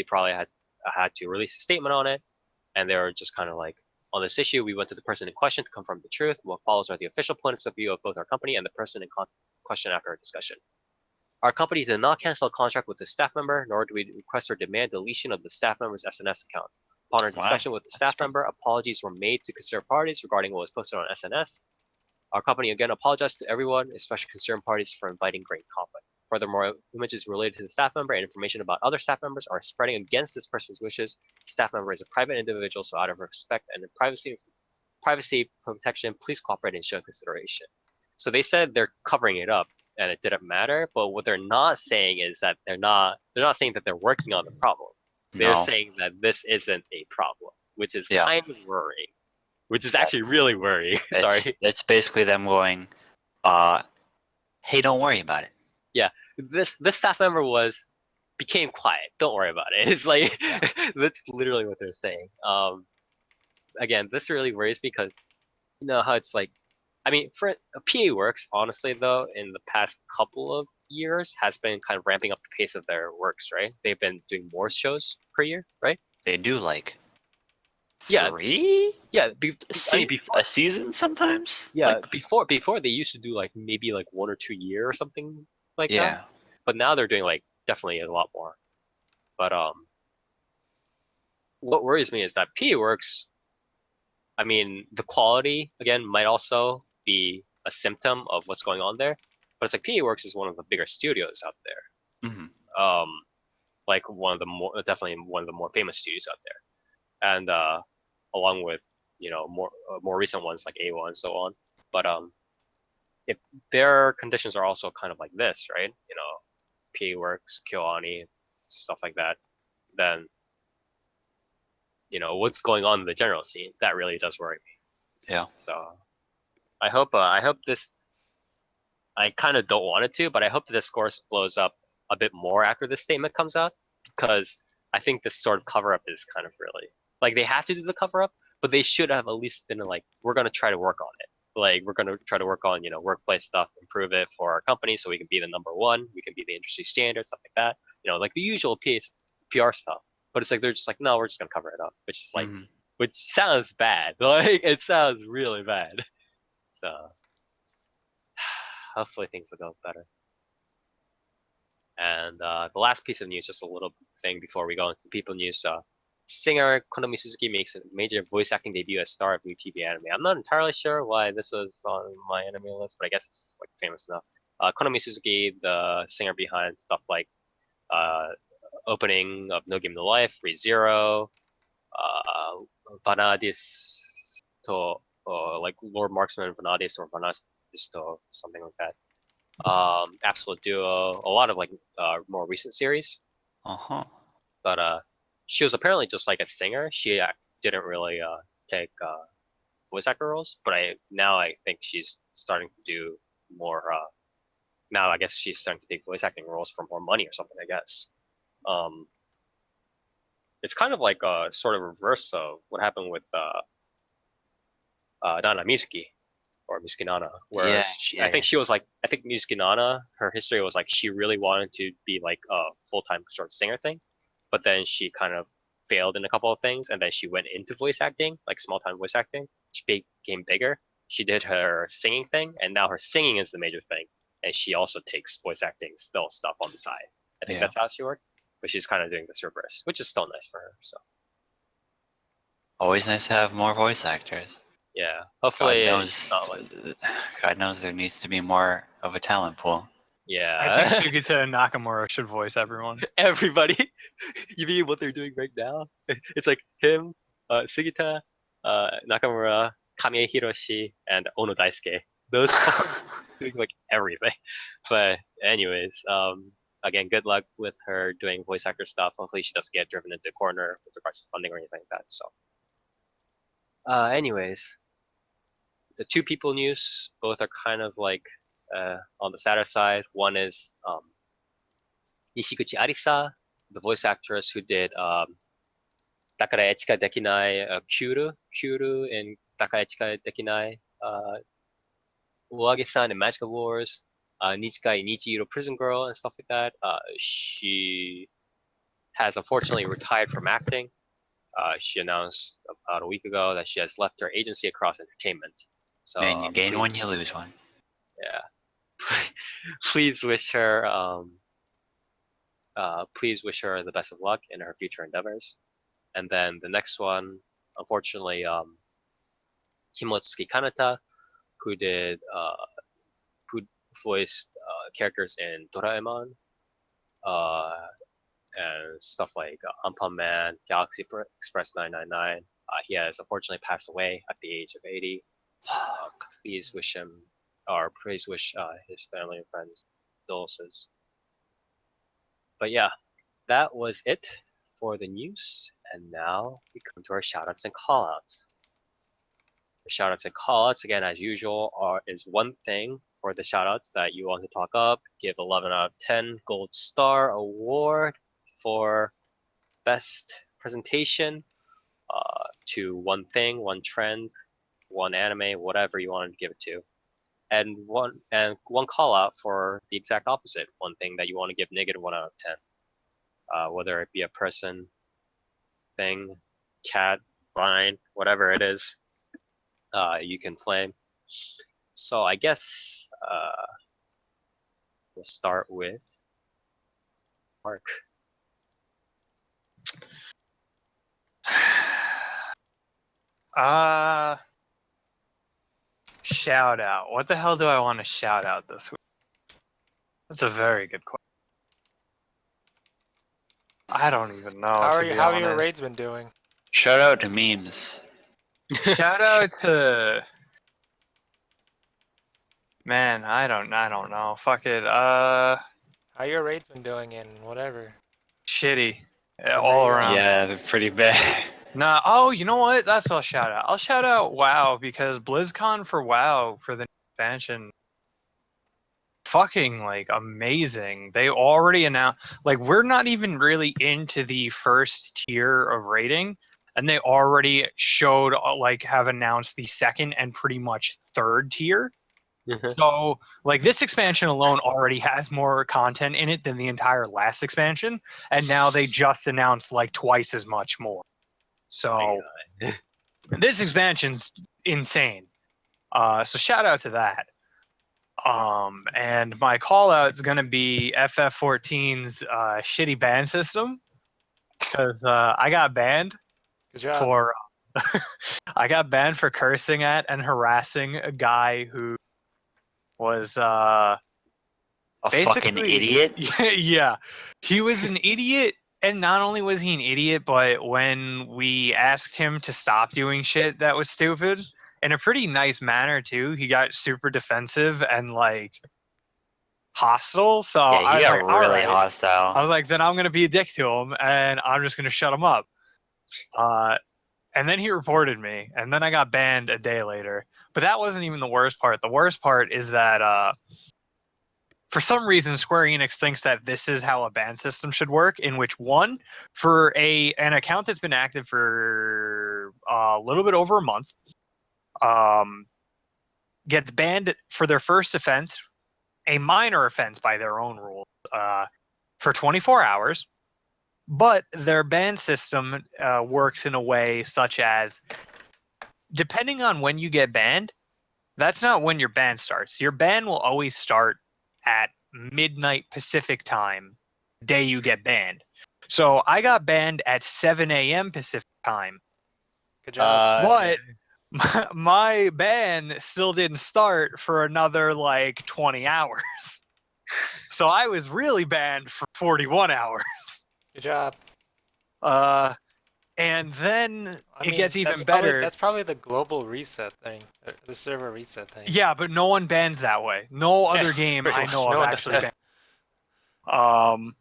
probably had to release a statement on it, and they were just kind of like, on this issue, we went to the person in question to confirm the truth. What follows are the official points of view of both our company and the person in question after our discussion. Our company did not cancel a contract with the staff member, nor do we request or demand deletion of the staff member's SNS account. Upon our discussion with the staff member, apologies were made to concerned parties regarding what was posted on SNS. Our company again apologized to everyone, especially concerned parties, for inviting great conflict. Furthermore, images related to the staff member and information about other staff members are spreading against this person's wishes. The staff member is a private individual, so out of respect and privacy protection, please cooperate and show consideration. So they said they're covering it up and it didn't matter, but what they're not saying is that they're not saying that they're working on the problem. They're saying that this isn't a problem, which is kind of worrying. Which is actually really worrying. Sorry. It's basically them going, hey, don't worry about it. Yeah, this staff member became quiet. Don't worry about it. It's like that's literally what they're saying. Again, this really worries because you know how it's like. I mean, for PA Works, honestly though, in the past couple of years, has been kind of ramping up the pace of their works. Right? They've been doing more shows per year, right? They do like 3. Yeah, a season sometimes. Yeah, before they used to do like maybe like 1 or 2 a year or something like that. But now they're doing like definitely a lot more. But what worries me is that PA Works, I mean, the quality again might also be a symptom of what's going on there. But it's like PA Works is one of the bigger studios out there. Like definitely one of the more famous studios out there. And along with, you know, more recent ones like A1 and so on. But if their conditions are also kind of like this, right? You know, PA Works, KyoAni, stuff like that, then you know what's going on in the general scene. That really does worry me. Yeah. So I hope this. I kind of don't want it to, but I hope the discourse blows up a bit more after this statement comes out, because I think this sort of cover up is kind of really like they have to do the cover up, but they should have at least been like, we're gonna try to work on it. Like we're gonna try to work on, you know, workplace stuff, improve it for our company so we can be the #1, we can be the industry standard, stuff like that. You know, like the usual PR stuff. But it's like they're just like, no, we're just gonna cover it up, which is like, which sounds bad. Like it sounds really bad. So hopefully things will go better. And the last piece of news, just a little thing before we go into the people news. Singer Konami Suzuki makes a major voice acting debut as star of new TV anime. I'm not entirely sure why this was on my anime list, but I guess it's like famous enough. Konami Suzuki, the singer behind stuff like opening of No Game No Life, ReZero, Vanadis to like Lord Marksman Vanadis or Vanadis to something like that. Absolute Duo, a lot of like more recent series. But she was apparently just like a singer. She didn't really take voice actor roles, but I think she's starting to do more. Now I guess she's starting to take voice acting roles for more money or something. I guess. It's kind of like a sort of reverse of what happened with Nana Mizuki or Mizuki Nana, where I think she was like, I think Mizuki Nana, her history was like she really wanted to be like a full-time sort of singer thing, but then she kind of failed in a couple of things, and then she went into voice acting, like small-time voice acting. She became bigger. She did her singing thing, and now her singing is the major thing, and she also takes voice acting still stuff on the side. I think that's how she worked, but she's kind of doing this reverse, which is still nice for her. So always nice to have more voice actors. Yeah, hopefully God knows there needs to be more of a talent pool. Yeah, I think Sugita and Nakamura should voice everyone. Everybody. You mean what they're doing right now? It's like him, Sugita, Nakamura, Kamiya Hiroshi, and Ono Daisuke. Those are doing like everything. But anyways, again, good luck with her doing voice actor stuff. Hopefully she doesn't get driven into the corner with regards to funding or anything like that. So anyways, the two people news, both are kind of like on the sadder side. One is Nishiguchi Arisa, the voice actress who did Dakara Echika Dekinai Kyuru in Dakara Echika Dekinai, Uwage-san in Magical Wars, Nichikai Nichihiro Prison Girl and stuff like that. She has unfortunately retired from acting. She announced about a week ago that she has left her agency across entertainment. So Man, you gain one, you lose one. Yeah. Please wish her the best of luck in her future endeavors. And then the next one, unfortunately, Himotsuki Kanata, who voiced characters in Doraemon, and stuff like Anpan Man, Galaxy Express 999. He has unfortunately passed away at the age of 80. Please wish his family and friends condolences. But yeah, that was it for the news. And now we come to our shoutouts and callouts. The shoutouts and callouts, again, as usual, is one thing for the shoutouts that you want to talk up. Give 11 out of 10 gold star award for best presentation to one thing, one trend, one anime, whatever you wanted to give it to. And one call out for the exact opposite, one thing that you want to give negative 1 out of 10. Whether it be a person, thing, cat, vine, whatever it is, you can flame. So I guess we'll start with Mark. Shout out. What the hell do I want to shout out this week? That's a very good question. I don't even know. How to be have your honest. raids been doing? Shout out to memes. Shout out to man. I don't know. Fuck it. How your raids been doing and whatever? Shitty. There All you go. around. Yeah, they're pretty bad. Nah. Oh, you know what? That's what I'll shout out. I'll shout out WoW because BlizzCon for WoW for the expansion. Fucking like amazing. They already announced like we're not even really into the first tier of rating, and they already showed like have announced the second and pretty much third tier. So like this expansion alone already has more content in it than the entire last expansion, and now they just announced like twice as much more. So this expansion's insane. So shout out to that. And my call out is gonna be FF14's shitty ban system because I got banned Good job. for I got banned for cursing at and harassing a guy who was A fucking basically idiot? yeah, he was an idiot. And not only was he an idiot, but when we asked him to stop doing shit that was stupid, in a pretty nice manner too, he got super defensive and like hostile. So Yeah, I he was got like, really all right. hostile. I was like, then I'm gonna be a dick to him, and I'm just gonna shut him up. And then he reported me, and then I got banned a day later. But that wasn't even the worst part. The worst part is that for some reason, Square Enix thinks that this is how a ban system should work, in which one, for an account that's been active for a little bit over a month, gets banned for their first offense, a minor offense by their own rules, for 24 hours. But their ban system works in a way such as, depending on when you get banned, that's not when your ban starts. Your ban will always start at midnight Pacific time, the day you get banned. So I got banned at 7 a.m. Pacific time. Good job. But my ban still didn't start for another like 20 hours. So I was really banned for 41 hours. Good job. And then I it mean, gets even that's better. That's probably the global reset thing, the server reset thing. Yeah, but no one bans that way. No other game pretty I much know no of one does actually that. bans.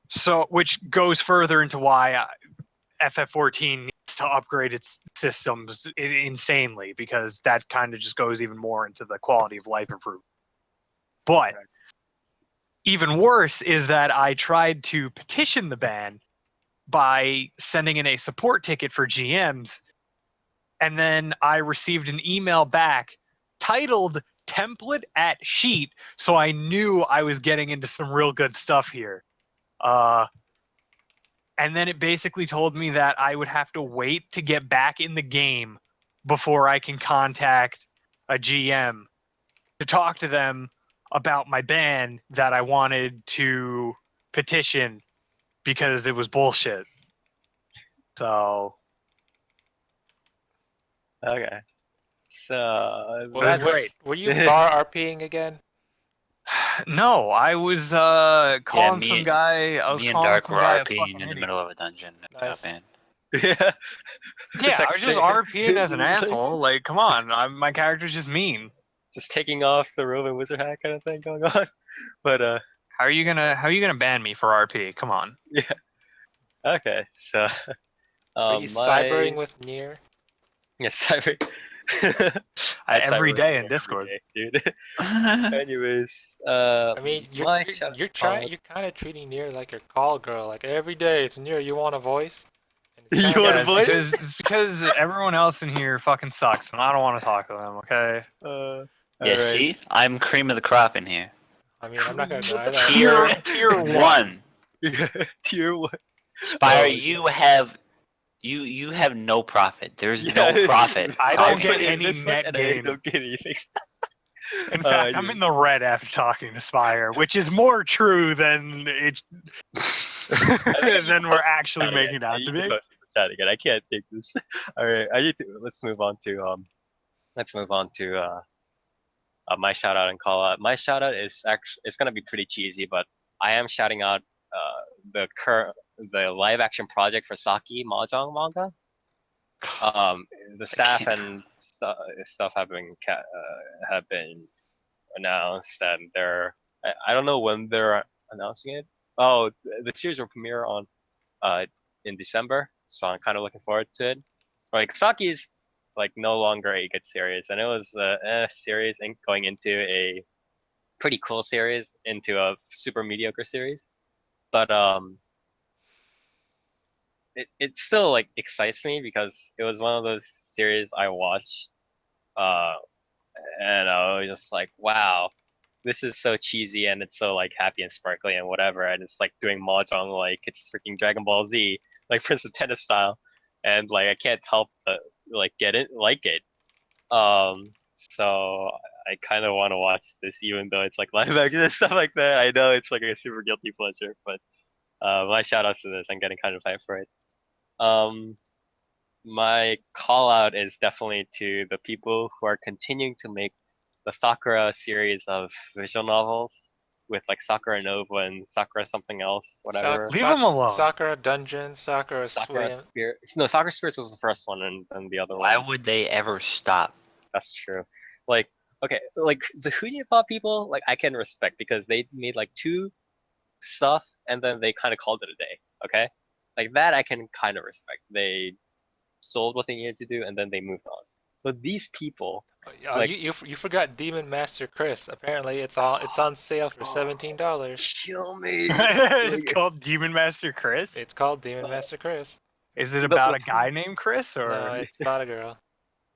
So which goes further into why FF14 needs to upgrade its systems insanely, because that kind of just goes even more into the quality of life improvement. But even worse is that I tried to petition the ban by sending in a support ticket for GMs, and then I received an email back titled template at sheet, so I knew I was getting into some real good stuff here. and then it basically told me that I would have to wait to get back in the game before I can contact a GM to talk to them about my ban that I wanted to petition because it was bullshit. So Okay. So Well, that's that's great. Were you bar RPing again? no, I was calling some guy. I was Me and calling Dark some were guy a RPing fucking in the idiot. middle of a dungeon. Nice. Man. yeah. Yeah, I was just Sexting. RPing as an asshole. Like, come on, my character's just mean. Just taking off the robe and wizard hat kind of thing going on. But How are you gonna ban me for RP? Come on. yeah. Okay. So Are you cybering with Nier? yes, cyber. Every day in every Discord. day, dude. Anyways, I mean, my shout you're outs. kind of treating Nier like your call girl. Like every day, it's Nier. You want a voice? And it's You kinda want Yeah, a it's voice? because everyone else in here fucking sucks, and I don't want to talk to them. Okay. Yeah, Alright. see? I'm cream of the crop in here. I mean, I'm not gonna deny What that. Tier one. Tier 1. Spire, Oh, you have no profit. There's yeah. no profit. I I don't put get in any this much net and I gain. don't get anything. In fact, I'm in the red after talking to Spire, which is more true than it's than we're actually making it out to be. Post in the chat again. I can't take this. All right, I need to. Let's move on to my shout out and call out. My shout out is actually it's gonna be pretty cheesy, but I am shouting out the live action project for Saki Mahjong manga. The staff can't- and stuff have been announced, and I don't know when they're announcing it. Oh, the series will premiere on in December, so I'm kind of looking forward to it. Like Saki's like no longer a good series, and it was a series going into a pretty cool series into a super mediocre series, but it still like excites me because it was one of those series I watched, uh, and I was just like, wow, this is so cheesy and it's so like happy and sparkly and whatever, and it's like doing mahjong like it's freaking Dragon Ball Z, like Prince of Tennis style, and like I can't help but like get it, like it. So I kind of want to watch this, even though it's like live action and stuff like that. I know it's like a super guilty pleasure, but my shout outs to this, I'm getting kind of hyped for it. My call out is definitely to the people who are continuing to make the Sakura series of visual novels with like Sakura Nova and Sakura something else, whatever. Leave them alone. Sakura Dungeon, Sakura Sakura Swim. Spirit. No, Sakura Spirits was the first one, and then the other Why one. would they ever stop? That's true. Like, okay, like the Hoonipop people, like I can respect because they made like two stuff and then they kind of called it a day. Okay, like that I can kind of respect. They sold what they needed to do and then they moved on. But these people, Oh, like, you forgot Demon Master Chris. Apparently, it's on sale for $17. kill me. It's called Demon Master Chris. It's called Demon Master Chris. Is it about a guy named Chris or? No, it's about a girl.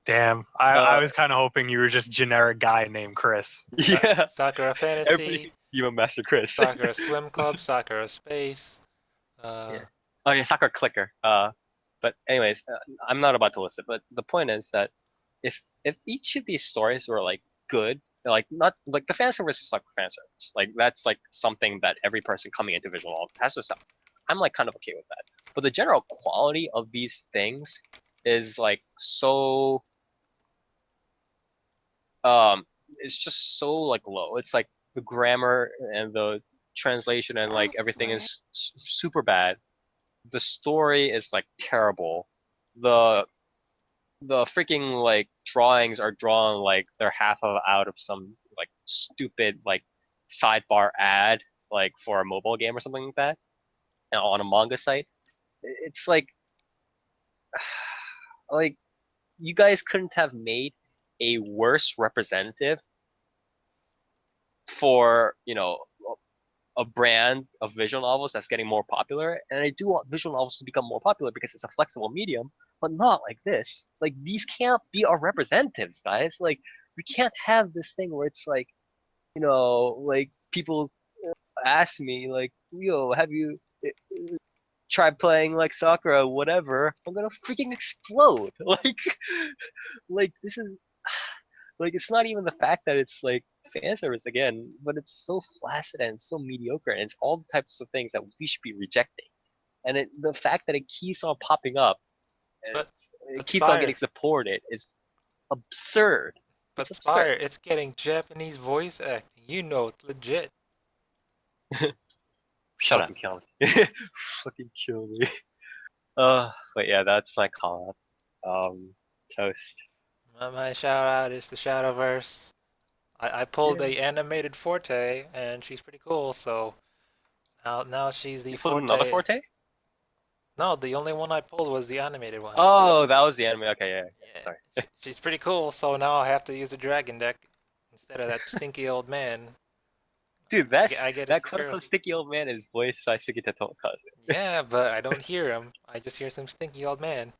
Damn, I was kind of hoping you were just generic guy named Chris. Yeah, Sakura Fantasy, everybody, even Master Chris. Sakura Swim Club, Sakura Space. Yeah. Oh yeah, Sakura Clicker. But anyways, I'm not about to list it. But the point is that if each of these stories were like good, like not like the fan service is like fan service, like that's like something that every person coming into visual novel has to sell. I'm like kind of okay with that. But the general quality of these things is like so it's just so like low. It's like the grammar and the translation and like everything is super bad. The story is like terrible. The freaking like drawings are drawn like they're half of out of some like stupid like sidebar ad like for a mobile game or something like that, and on a manga site. It's like you guys couldn't have made a worse representative for a brand of visual novels that's getting more popular. And I do want visual novels to become more popular because it's a flexible medium, but not like this. Like these can't be our representatives, guys. Like we can't have this thing where it's like, like people ask me like, yo, have you try playing like Sakura, whatever, I'm gonna freaking explode. Like this is like it's not even the fact that it's like fan service again, but it's so flaccid and so mediocre, and it's all the types of things that we should be rejecting. And the fact that it keeps on popping up, and But it but keeps on Spire, getting supported, is absurd. It's but Spire, absurd. it's getting Japanese voice acting. You know it's legit. Shut up. Fucking kill me. Fucking kill me. But yeah, that's my call out. Toast. My shout out is the Shadowverse. I pulled Yeah. a animated Forte, and she's pretty cool. So now she's the You pulled another Forte. Forte? No, the only one I pulled was the animated one. Oh, that was the anime. Okay, yeah. Yeah, Sorry. she's pretty cool. So now I have to use a dragon deck instead of that stinky old man. Dude, I get a that cute quote girl. unquote sticky old man is voiced by Sugita Tomokazu. Yeah, but I don't hear him. I just hear some stinky old man.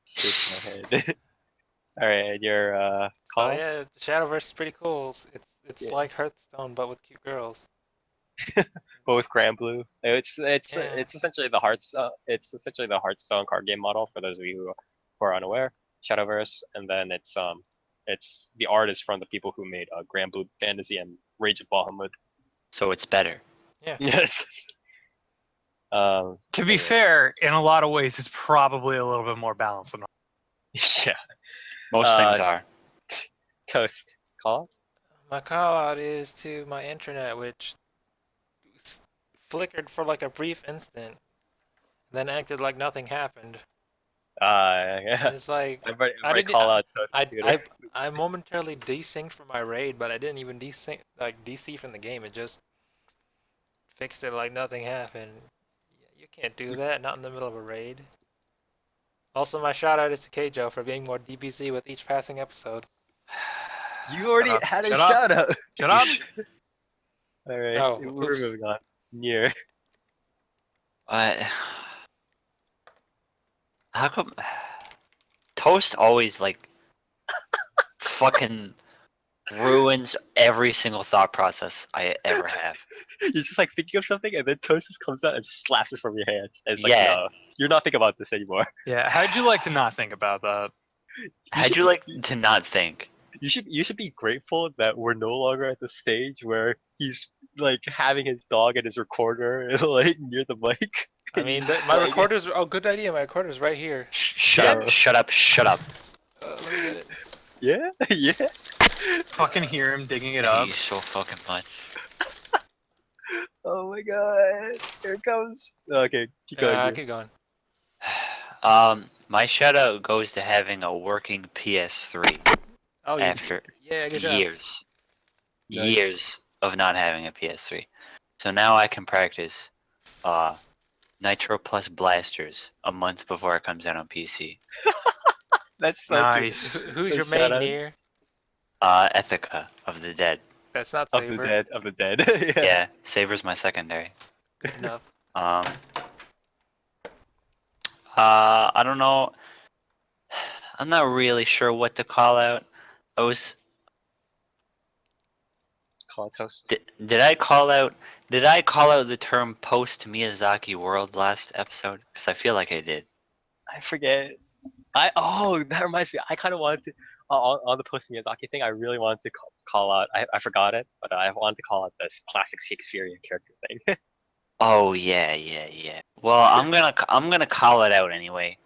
Shake my head. Alright, your So call? yeah, Shadowverse is pretty cool. It's Yeah. like Hearthstone but with cute girls. But with Grand Blue. Yeah. It's essentially the Hearthstone card game model for those of you who are unaware. Shadowverse, and then it's the art is from the people who made Grand Blue Fantasy and Rage of Bahamut. So it's better. Yes. To be anyway. fair, in a lot of ways, it's probably a little bit more balanced than. Yeah. Most things Uh, are. Toast. Call? My call out is to my internet, which flickered for like a brief instant, then acted like nothing happened. Yeah. And it's like I Everybody didn't. call out Toast I Computer. I momentarily desynced from my raid, but I didn't even DC from the game. It just fixed it like nothing happened. You can't do that, not in the middle of a raid. Also, my shout out is to Keijo for being more DBZ with each passing episode. You already up. had a Shut up. shout out. Shut You up! sh- Alright, Oh, we're oops. moving on. Near. How come Toast always like fucking ruins every single thought process I ever have? You're just like thinking of something, and then Toast just comes out and slaps it from your hands. And it's like, Yeah. no, you're not thinking about this anymore. Yeah, how'd you like to not think about that? How'd you like to not think? You should be grateful that we're no longer at the stage where he's like having his dog and his recorder like near the mic. I and mean, he's my playing it. recorder's. Oh, good idea. My recorder's right here. Shut Yeah. up, shut up, shut up. Let me get it. Yeah, yeah. Fucking hear him digging it I up. hate you so fucking much. Oh my god, here it comes. Okay, keep going. Drew. Keep going. My shout out goes to having a working PS3 Oh, after yeah, good job. years, Nice. years of not having a PS3. So now I can practice Nitro Plus Blasters a month before it comes out on PC. That's such Nice. Who's a your shout main out here? Ethica of the Dead. That's not of Saber. the dead of the dead. Yeah, Saber's my secondary. Good enough. I don't know. I'm not really sure what to call out. I was Call it Toast. did I call out the term post Miyazaki world last episode? Because I feel like I did. I forget. That reminds me. I kind of wanted to on the post Miyazaki thing. I really wanted to call out. I forgot it, but I wanted to call it this classic Shakespearean character thing. Oh yeah. Well, I'm gonna call it out anyway,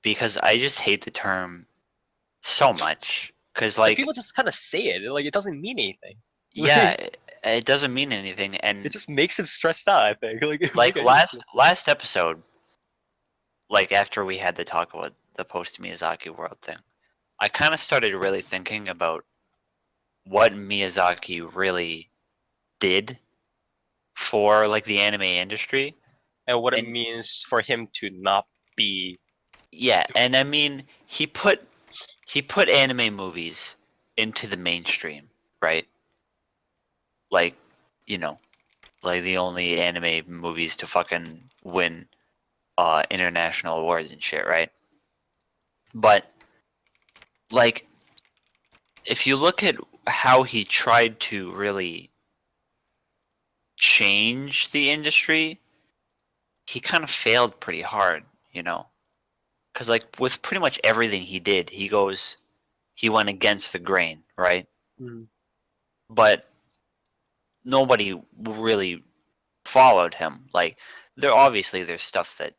because I just hate the term so much. Cause Like like people just kind of say it. Like it doesn't mean anything. yeah, it doesn't mean anything, and It just makes him stressed out. I think. like I last episode, like after we had the talk about the post Miyazaki world thing, I kind of started really thinking about what Miyazaki really did for like the anime industry. and what it and- means for him to not be. Yeah, and I mean he put anime movies into the mainstream, right? Like, you know, like the only anime movies to fucking win international awards and shit, right? But like if you look at how he tried to really change the industry, he kind of failed pretty hard, you know, because like with pretty much everything he did, he went against the grain, right? Mhm. But nobody really followed him. Like there's stuff that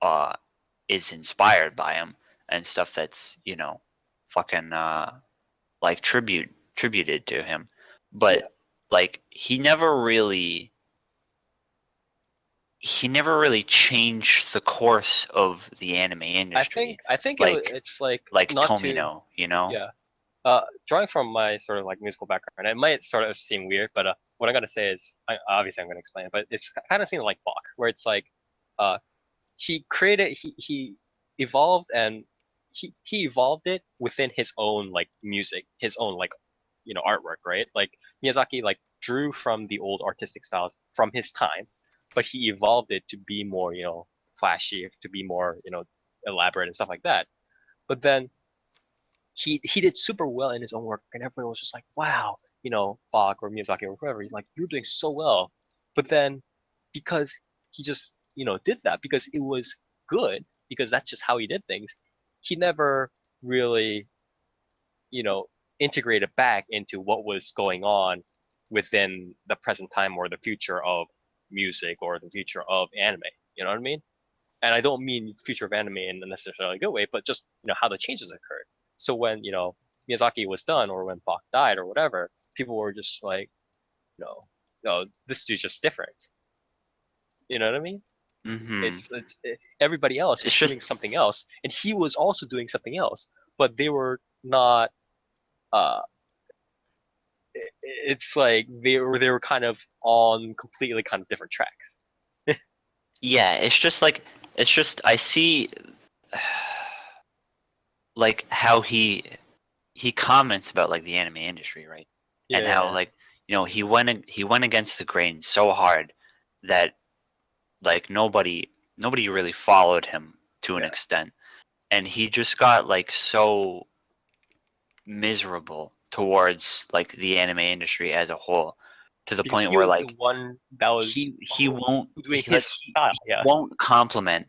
uh, is inspired by him and stuff that's fucking like tributed to him, Yeah. but like he never really changed the course of the anime industry I think like it's like like not to Tomino, you know? yeah. Drawing from my sort of like musical background, it might sort of seem weird, but what I'm gonna say is, obviously I'm gonna explain it, but it's kind of seems like Bach, where it's like, uh, he evolved and he evolved it within his own like music, his own like artwork, right? Like Miyazaki like drew from the old artistic styles from his time, but he evolved it to be more flashy, to be more elaborate and stuff like that. But then he did super well in his own work, and everyone was just like, wow, Bach or Miyazaki or whoever, like you're doing so well. But then because he just did that because it was good, because that's just how he did things, he never really you know integrated back into what was going on within the present time or the future of music or the future of anime. You know what I mean? And I don't mean future of anime in a necessarily good way, but just how the changes occurred. So when Miyazaki was done, or when Bach died, or whatever, people were just like, no, no, this dude's just different. You know what I mean? Mm-hmm. Everybody else It's was doing just something else, and he was also doing something else, but they were not. Uh, it's like they were kind of on completely kind of different tracks. yeah, it's just I see like how he comments about like the anime industry, right? And how Yeah, like he went against the grain so hard that like nobody really followed him to an yeah. extent, and he just got like so miserable towards like the anime industry as a whole, to the Because point he where was the like one that was he won't doing his style. he Yeah, won't compliment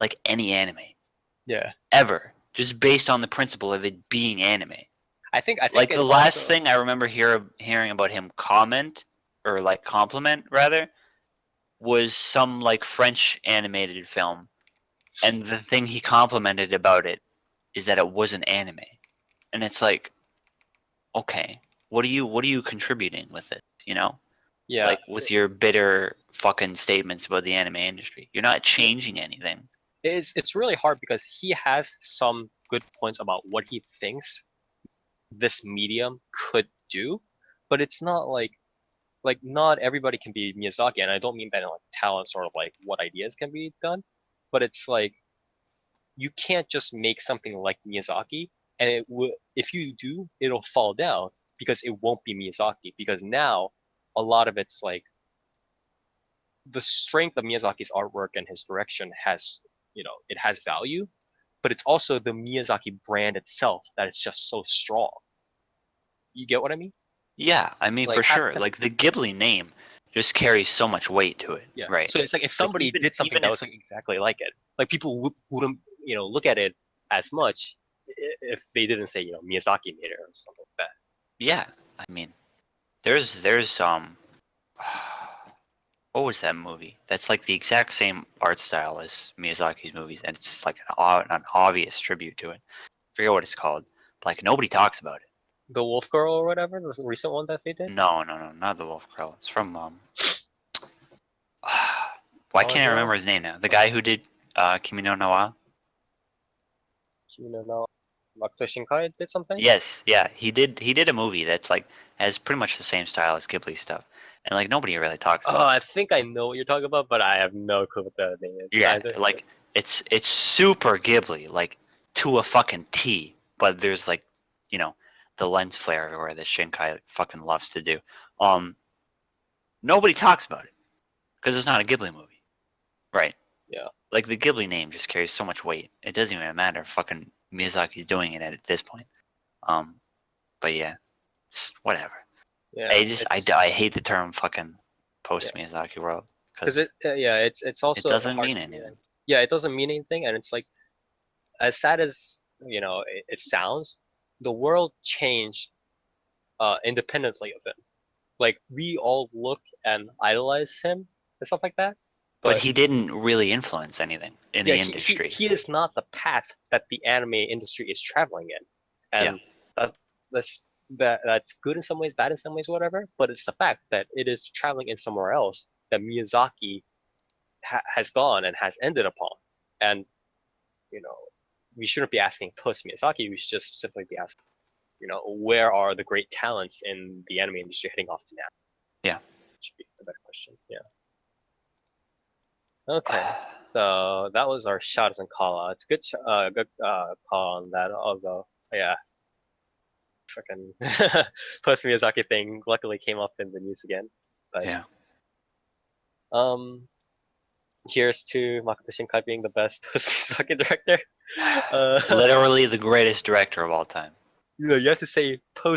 like any anime yeah. ever, just based on the principle of it being anime. I think Like the it's last also thing I remember hearing about him comment or like compliment rather was some like French animated film, and the thing he complimented about it is that it wasn't anime, and it's like, okay, what are you contributing with it? You know, yeah. like with your bitter fucking statements about the anime industry, you're not Yeah. changing anything. It's really hard because he has some good points about what he thinks this medium could do, but it's not like not everybody can be Miyazaki, and I don't mean that in like talent, sort of like what ideas can be done, but it's like you can't just make something like Miyazaki, and if you do, it'll fall down because it won't be Miyazaki, because now a lot of it's like the strength of Miyazaki's artwork and his direction has, it has value, but it's also the Miyazaki brand itself that it's just so strong. You get what I mean? Yeah, I mean for Like, sure. Like the Ghibli name just carries so much weight to it, yeah. right? So it's like if Like somebody did something even that if was like exactly like it, like people wouldn't, look at it as much if they didn't say, Miyazaki made it or something like that. yeah, I mean there's what was that movie? That's like the exact same art style as Miyazaki's movies, and it's just like an obvious tribute to it. I forget what it's called. But like nobody talks about it. The Wolf Girl or whatever, the recent one that they did. No, no, no, not the Wolf Crow. It's from why Dollar can't I Girl? remember his name now? The guy who did Kimi no Na wa? No, Makoto Shinkai did something. Yes, yeah, he did a movie that's like has pretty much the same style as Ghibli stuff, and like nobody really talks Oh, about it. I think I know what you're talking about, but I have no clue what the name is Yeah, either. like it's super Ghibli, like to a fucking T. But there's like, you know, the lens flare everywhere that Shinkai fucking loves to do. Um, Nobody talks about it because it's not a Ghibli movie, right? Yeah. Like the Ghibli name just carries so much weight. It doesn't even matter if fucking Miyazaki's doing it at this point. Um, but yeah, whatever. Yeah. I hate the term fucking Yeah. post Miyazaki world. Because because it's also it doesn't hard. mean anything. Yeah, it doesn't mean anything, and it's like as sad as it sounds, the world changed independently of him. Like we all look and idolize him and stuff like that, But but he didn't really influence anything in yeah, the he industry. he is not the path that the anime industry is traveling in, and that that's good in some ways, bad in some ways, whatever. But it's the fact that it is traveling in somewhere else that Miyazaki has gone and has ended upon, and you know we shouldn't be asking post Miyazaki. We should just simply be asking, where are the great talents in the anime industry heading off to now? Yeah. Should be a better question. Yeah. Okay. So that was our shoutouts and call outs. Good, good call on that. Although, yeah, freaking post Miyazaki thing luckily came up in the news again. But Yeah. here's to Makoto Shinkai being the best post Miyazaki director. Literally the greatest director of all time. You have to say post